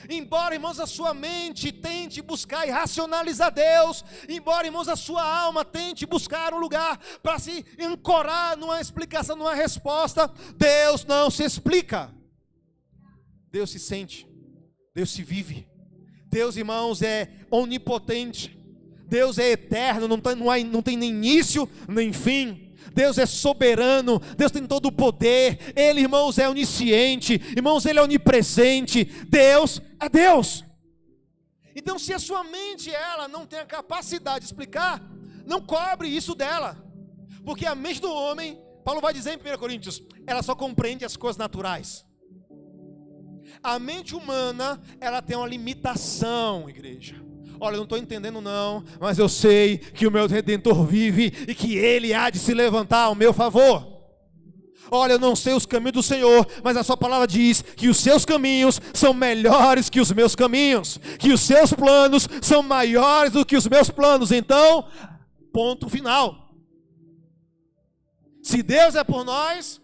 Embora, irmãos, a sua mente tente buscar e racionalizar Deus, embora, irmãos, a sua alma tente buscar um lugar para se ancorar numa explicação, numa resposta, Deus não se explica. Deus se sente, Deus se vive. Deus, irmãos, é onipotente. Deus é eterno, não tem nem início nem fim. Deus é soberano, Deus tem todo o poder. Ele, irmãos, é onisciente. Irmãos, Ele é onipresente. Deus é Deus. Então, se a sua mente, ela não tem a capacidade de explicar, não cobre isso dela. Porque a mente do homem, Paulo vai dizer em 1 Coríntios, ela só compreende as coisas naturais. A mente humana, ela tem uma limitação, igreja. Olha, eu não estou entendendo não, mas eu sei que o meu Redentor vive e que Ele há de se levantar ao meu favor. Olha, eu não sei os caminhos do Senhor, mas a sua palavra diz que os seus caminhos são melhores que os meus caminhos, que os seus planos são maiores do que os meus planos. Então, ponto final. Se Deus é por nós,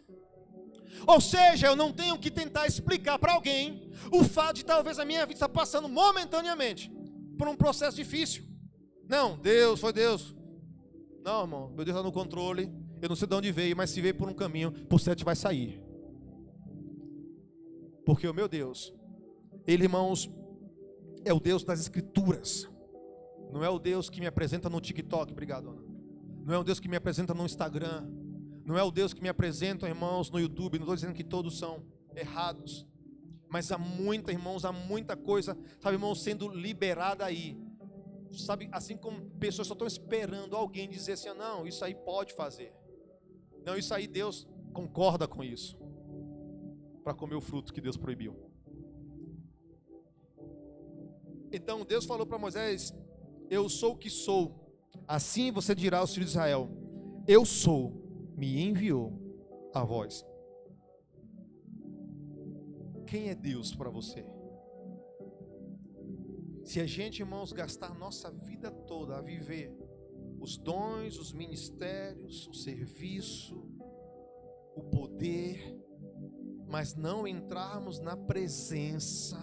ou seja, eu não tenho que tentar explicar para alguém o fato de talvez a minha vida estar passando momentaneamente por um processo difícil. Não, Deus, foi Deus. Não, irmão, meu Deus está no controle. Eu não sei de onde veio, mas se veio por um caminho, por certo vai sair. Porque o meu Deus, Ele, irmãos, é o Deus das Escrituras. Não é o Deus que me apresenta no TikTok, obrigado, Ana. Não é o Deus que me apresenta no Instagram. Não é o Deus que me apresenta, irmãos, no YouTube. Não estou dizendo que todos são errados. Mas há muita, irmãos, há muita coisa, sabe, irmãos, sendo liberada aí. Sabe, assim como pessoas só estão esperando alguém dizer assim, não, isso aí pode fazer. Não, isso aí Deus concorda com isso. Para comer o fruto que Deus proibiu. Então Deus falou para Moisés, eu sou o que sou. Assim você dirá aos filhos de Israel, eu sou, me enviou a vós. Quem é Deus para você? Se a gente, irmãos, gastar nossa vida toda a viver os dons, os ministérios, o serviço, o poder, mas não entrarmos na presença,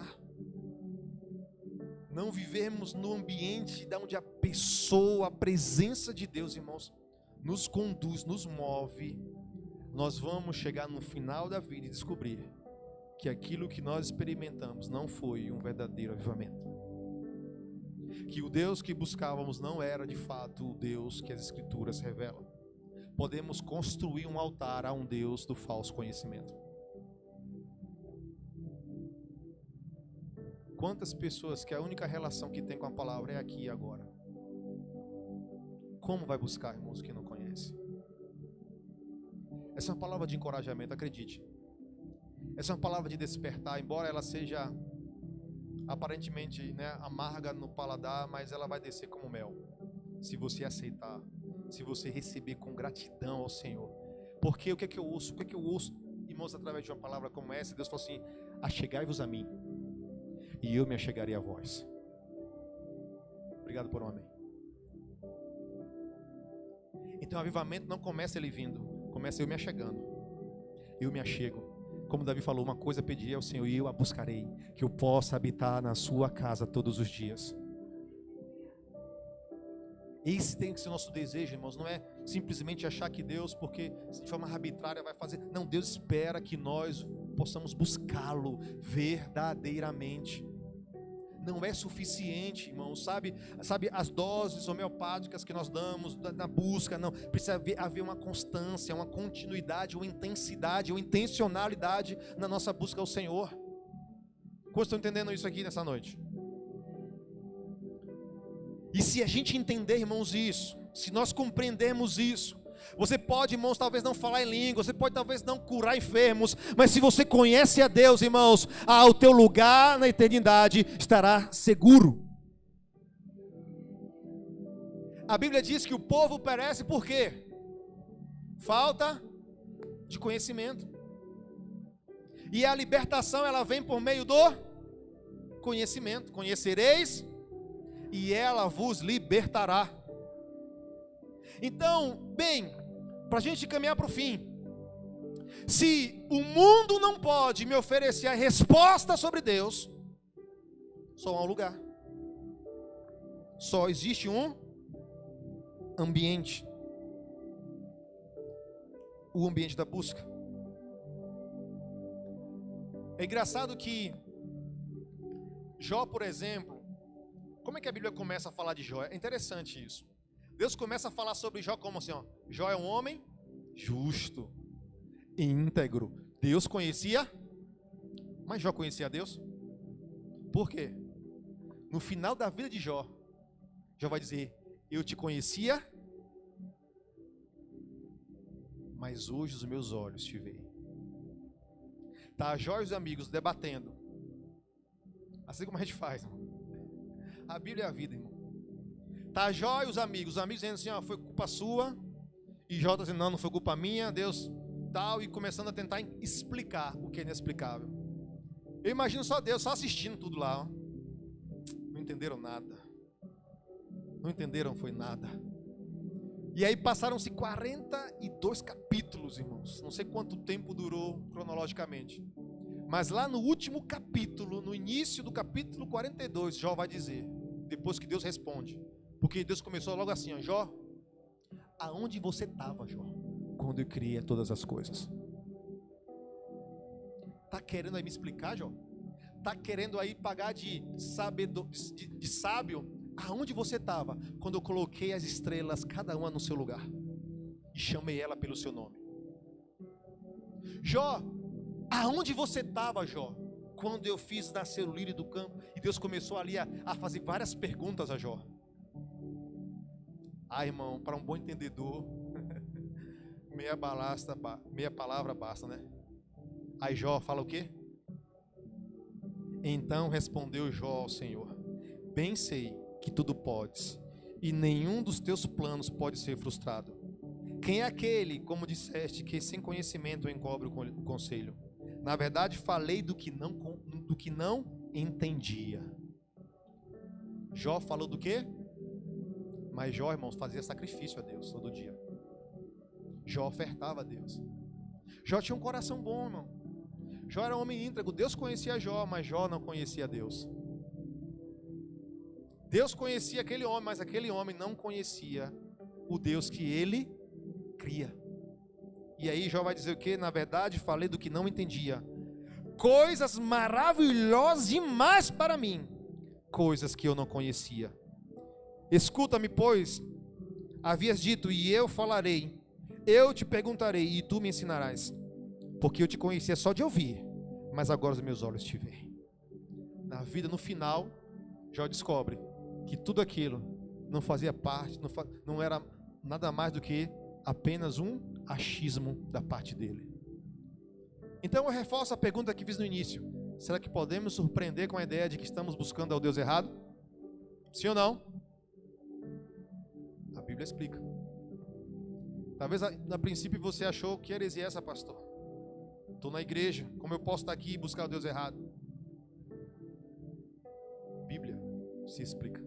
não vivermos no ambiente de onde a pessoa, a presença de Deus, irmãos, nos conduz, nos move, nós vamos chegar no final da vida e descobrir que aquilo que nós experimentamos não foi um verdadeiro avivamento. Que o Deus que buscávamos não era de fato o Deus que as Escrituras revelam. Podemos construir um altar a um Deus do falso conhecimento. Quantas pessoas que a única relação que tem com a palavra é aqui e agora? Como vai buscar, irmãos, que não conhece? Essa é uma palavra de encorajamento, acredite. Essa é uma palavra de despertar, embora ela seja aparentemente, né, amarga no paladar, mas ela vai descer como mel, se você aceitar, se você receber com gratidão ao Senhor. Porque o que é que eu ouço? O que é que eu ouço, irmãos, através de uma palavra como essa? Deus falou assim, achegai-vos a mim, e eu me achegarei a vós. Obrigado por um amém. Então o avivamento não começa ele vindo, começa eu me achegando. Eu me achego. Como Davi falou, uma coisa pedi ao Senhor e eu a buscarei, que eu possa habitar na sua casa todos os dias. Esse tem que ser o nosso desejo, irmãos. Não é simplesmente achar que Deus, porque de forma arbitrária vai fazer. Não, Deus espera que nós possamos buscá-lo verdadeiramente. Não é suficiente, irmãos, sabe as doses homeopáticas que nós damos na busca, não, precisa haver uma constância, uma continuidade, uma intensidade, uma intencionalidade na nossa busca ao Senhor. Como estão entendendo isso aqui nessa noite? E se a gente entender, irmãos, isso, se nós compreendermos isso, você pode, irmãos, talvez não falar em língua, você pode talvez não curar enfermos, mas se você conhece a Deus, irmãos, o teu lugar na eternidade estará seguro. A Bíblia diz que o povo perece por quê? Falta de conhecimento. E a libertação, ela vem por meio do conhecimento. Conhecereis e ela vos libertará. Então, bem, para a gente caminhar para o fim, se o mundo não pode me oferecer a resposta sobre Deus, só há um lugar, só existe um ambiente, o ambiente da busca. É engraçado que Jó, por exemplo, como é que a Bíblia começa a falar de Jó? É interessante isso. Deus começa a falar sobre Jó como assim, ó. Jó é um homem justo, íntegro. Deus conhecia, mas Jó conhecia a Deus. Por quê? No final da vida de Jó, Jó vai dizer, eu te conhecia, mas hoje os meus olhos te veem. Tá, Jó e os amigos debatendo, assim como a gente faz, irmão. A Bíblia é a vida, irmão. Tá, Jó e os amigos dizendo assim, ó, foi culpa sua. E Jó está dizendo, não foi culpa minha. Deus tal, e começando a tentar explicar o que é inexplicável. Eu imagino só Deus, só assistindo tudo lá, ó. Não entenderam nada. Não entenderam foi nada. E aí passaram-se 42 capítulos, irmãos. Não sei quanto tempo durou cronologicamente. Mas lá no último capítulo, no início do capítulo 42, Jó vai dizer, depois que Deus responde. Porque Deus começou logo assim, ó, Jó, aonde você estava, Jó, quando eu criei todas as coisas? Tá querendo aí me explicar, Jó? Tá querendo aí pagar de sábio? Aonde você estava quando eu coloquei as estrelas, cada uma no seu lugar, e chamei ela pelo seu nome? Jó, aonde você estava, Jó, quando eu fiz nascer o lírio do campo? E Deus começou ali a fazer várias perguntas a Jó. Ah, irmão, para um bom entendedor, meia palavra basta, né? Aí Jó fala o quê? Então respondeu Jó ao Senhor: bem sei que tudo podes, e nenhum dos teus planos pode ser frustrado. Quem é aquele, como disseste, que sem conhecimento encobre o conselho? Na verdade, falei do que não entendia. Jó falou do quê? Mas Jó, irmãos, fazia sacrifício a Deus todo dia. Jó ofertava a Deus. Jó tinha um coração bom, irmão. Jó era um homem íntegro. Deus conhecia Jó, mas Jó não conhecia Deus. Deus conhecia aquele homem, mas aquele homem não conhecia o Deus que ele cria. E aí Jó vai dizer o quê? Na verdade, falei do que não entendia. Coisas maravilhosas demais para mim. Coisas que eu não conhecia. Escuta-me, pois, havias dito, e eu falarei. Eu te perguntarei, e tu me ensinarás. Porque eu te conhecia só de ouvir, mas agora os meus olhos te veem. Na vida, no final, Jó descobre que tudo aquilo não fazia parte, não era nada mais do que apenas um achismo da parte dele. Então eu reforço a pergunta que fiz no início: será que podemos surpreender com a ideia de que estamos buscando ao Deus errado? Sim ou não? A Bíblia explica. Talvez a princípio você achou que heresia essa, pastor. Estou na igreja, como eu posso estar aqui e buscar o Deus errado? Bíblia se explica.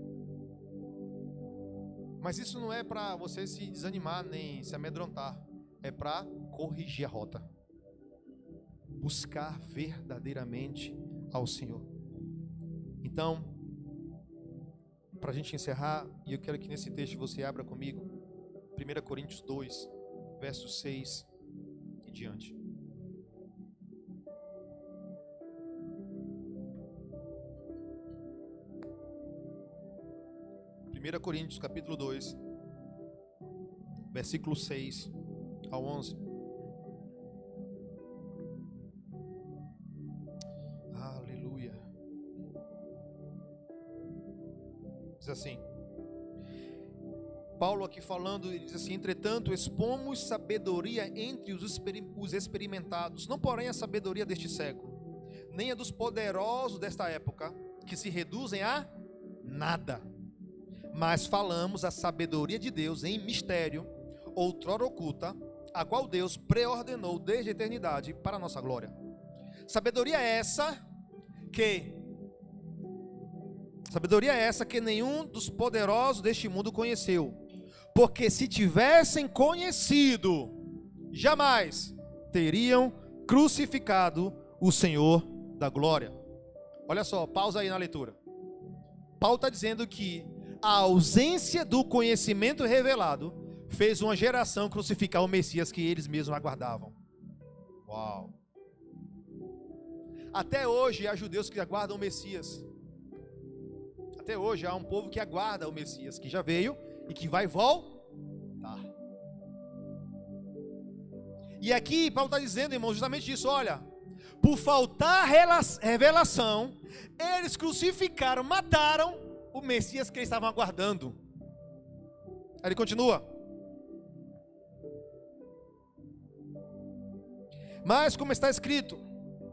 Mas isso não é para você se desanimar nem se amedrontar. É para corrigir a rota. Buscar verdadeiramente ao Senhor. Então, para a gente encerrar, e eu quero que nesse texto você abra comigo 1 Coríntios 2, versos 6 e diante. Coríntios capítulo 2, versículo 6 ao 11. Aleluia. Diz assim, Paulo aqui falando, ele diz assim: entretanto expomos sabedoria entre os experimentados, não porém a sabedoria deste século, nem a dos poderosos desta época, que se reduzem a nada. Mas falamos a sabedoria de Deus em mistério, outrora oculta, a qual Deus preordenou desde a eternidade para a nossa glória. Sabedoria essa que nenhum dos poderosos deste mundo conheceu. Porque se tivessem conhecido, jamais teriam crucificado o Senhor da glória. Olha só, pausa aí na leitura. Paulo está dizendo que a ausência do conhecimento revelado fez uma geração crucificar o Messias que eles mesmos aguardavam. Uau! Até hoje há judeus que aguardam o Messias. Até hoje há um povo que aguarda o Messias, que já veio e que vai voltar. E aqui Paulo está dizendo, irmão, justamente isso. Olha, por faltar revelação, eles crucificaram, mataram o Messias que eles estavam aguardando. Aí ele continua. Mas como está escrito,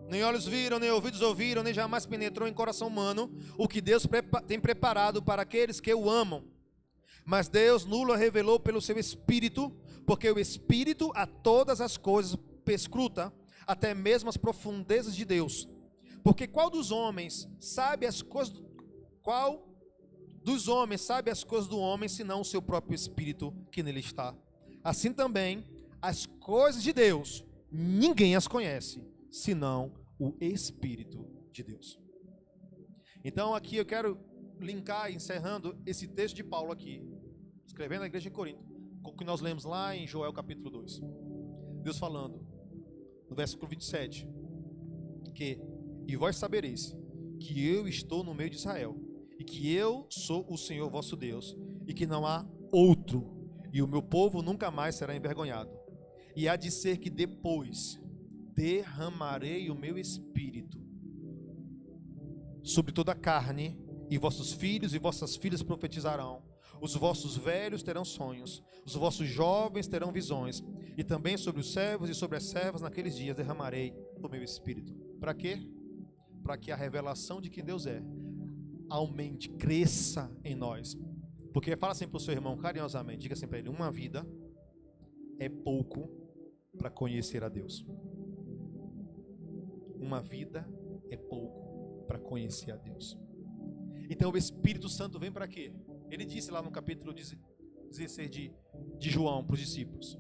nem olhos viram, nem ouvidos ouviram, nem jamais penetrou em coração humano o que Deus tem preparado para aqueles que o amam. Mas Deus nulo revelou pelo seu Espírito, porque o Espírito a todas as coisas perscruta até mesmo as profundezas de Deus. Porque qual dos homens sabe as coisas do homem, senão o seu próprio espírito que nele está? Assim também, as coisas de Deus, ninguém as conhece, senão o Espírito de Deus. Então aqui eu quero linkar, encerrando esse texto de Paulo aqui, escrevendo à igreja em Corinto, com o que nós lemos lá em Joel capítulo 2. Deus falando, no versículo 27, e vós sabereis que eu estou no meio de Israel, e que eu sou o Senhor vosso Deus, e que não há outro, e o meu povo nunca mais será envergonhado. E há de ser que depois derramarei o meu espírito sobre toda a carne, e vossos filhos e vossas filhas profetizarão, os vossos velhos terão sonhos, os vossos jovens terão visões, e também sobre os servos e sobre as servas naqueles dias derramarei o meu espírito. Para quê? Para que a revelação de quem Deus é aumente, cresça em nós. Porque fala assim para o seu irmão carinhosamente, diga assim para ele: uma vida é pouco para conhecer a Deus. Uma vida é pouco para conhecer a Deus. Então o Espírito Santo vem para quê? Ele disse lá no capítulo 16 de João para os discípulos: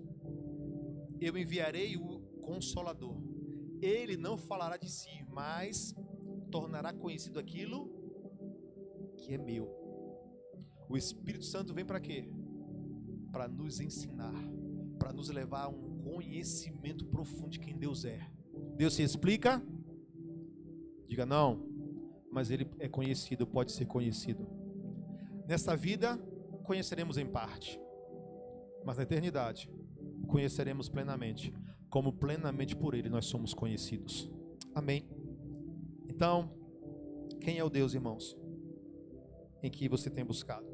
eu enviarei o Consolador. Ele não falará de si, mas tornará conhecido aquilo que é meu. O Espírito Santo vem para quê? Para nos ensinar, para nos levar a um conhecimento profundo de quem Deus é. Deus se explica? Diga não, mas Ele é conhecido, pode ser conhecido. Nesta vida, conheceremos em parte, mas na eternidade, o conheceremos plenamente, como plenamente por Ele nós somos conhecidos. Amém? Então, quem é o Deus, irmãos, em que você tem buscado?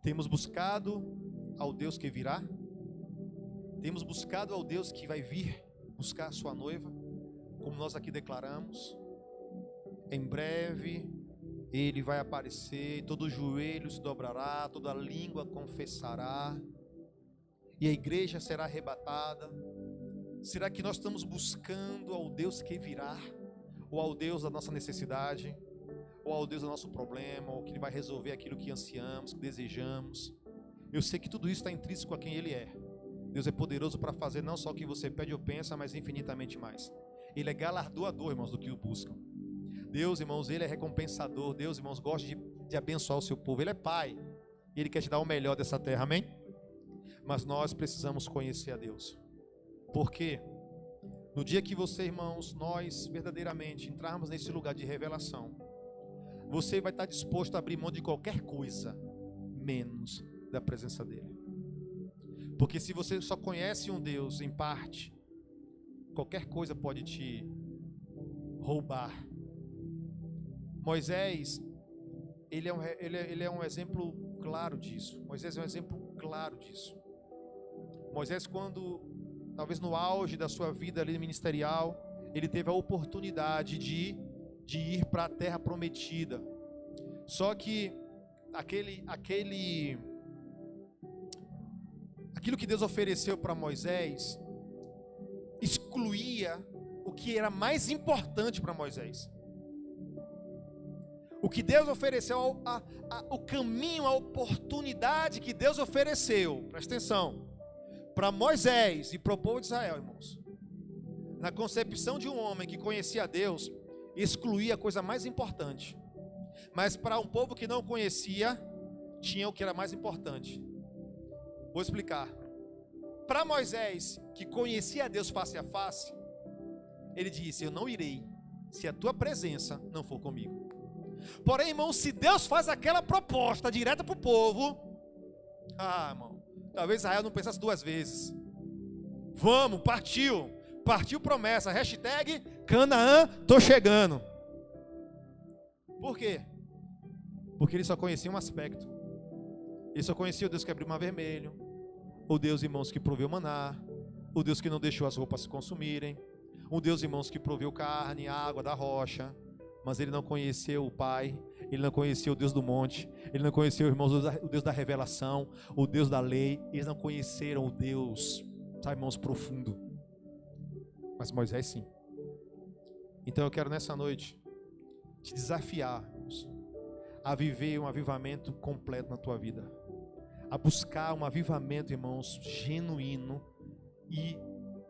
Temos buscado ao Deus que virá? Temos buscado ao Deus que vai vir buscar a sua noiva? Como nós aqui declaramos, em breve Ele vai aparecer, todo joelho se dobrará, toda língua confessará, e a igreja será arrebatada. Será que nós estamos buscando ao Deus que virá? Ou ao Deus da nossa necessidade? Ou ao Deus do nosso problema? Ou que Ele vai resolver aquilo que ansiamos, que desejamos? Eu sei que tudo isso está intrínseco a quem Ele é. Deus é poderoso para fazer não só o que você pede ou pensa, mas infinitamente mais. Ele é galardoador, irmãos, do que o buscam. Deus, irmãos, Ele é recompensador. Deus, irmãos, gosta de abençoar o seu povo. Ele é Pai e Ele quer te dar o melhor dessa terra, amém? Mas nós precisamos conhecer a Deus. Porque no dia que você, irmãos, nós verdadeiramente entrarmos nesse lugar de revelação, você vai estar disposto a abrir mão de qualquer coisa, menos da presença dEle. Porque se você só conhece um Deus em parte, qualquer coisa pode te roubar. Moisés, ele é um exemplo claro disso. Moisés é um exemplo claro disso. Moisés, quando, talvez no auge da sua vida ali ministerial, ele teve a oportunidade de ir para a terra prometida. Só que aquilo que Deus ofereceu para Moisés excluía o que era mais importante para Moisés. O que Deus ofereceu, o caminho, a oportunidade que Deus ofereceu, presta atenção, para Moisés e para o povo de Israel, irmãos, na concepção de um homem que conhecia Deus, excluía a coisa mais importante. Mas para um povo que não conhecia, tinha o que era mais importante. Vou explicar. Para Moisés, que conhecia Deus face a face, ele disse: eu não irei, se a tua presença não for comigo. Porém, irmão, se Deus faz aquela proposta direta para o povo, irmão, talvez Israel não pensasse duas vezes. Vamos, partiu promessa, hashtag Canaã, tô chegando. Por quê? Porque ele só conhecia um aspecto. Ele só conhecia o Deus que abriu o mar vermelho, o Deus, irmãos, que proveu maná, o Deus que não deixou as roupas se consumirem, o Deus, irmãos, que proveu carne, água da rocha. Mas ele não conheceu o Pai, ele não conheceu o Deus do monte, ele não conheceu, irmãos, o Deus da revelação, o Deus da lei. Eles não conheceram o Deus, sabe, irmãos, profundo. mas Moisés sim. Então eu quero nessa noite te desafiar, irmãos, a viver um avivamento completo na tua vida, a buscar um avivamento, irmãos, genuíno e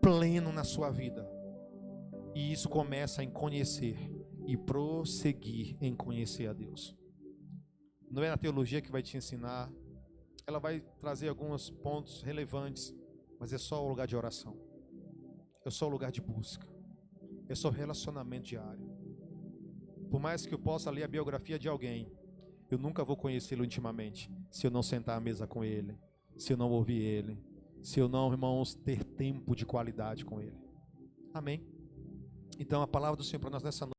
pleno na sua vida. E isso começa em conhecer e prosseguir em conhecer a Deus. Não é a teologia que vai te ensinar, ela vai trazer alguns pontos relevantes, mas é só o lugar de oração, é só o lugar de busca, é só relacionamento diário. Por mais que eu possa ler a biografia de alguém, eu nunca vou conhecê-lo intimamente se eu não sentar à mesa com ele, se eu não ouvir ele, se eu não, irmãos, ter tempo de qualidade com ele. Amém? Então a palavra do Senhor para nós nessa noite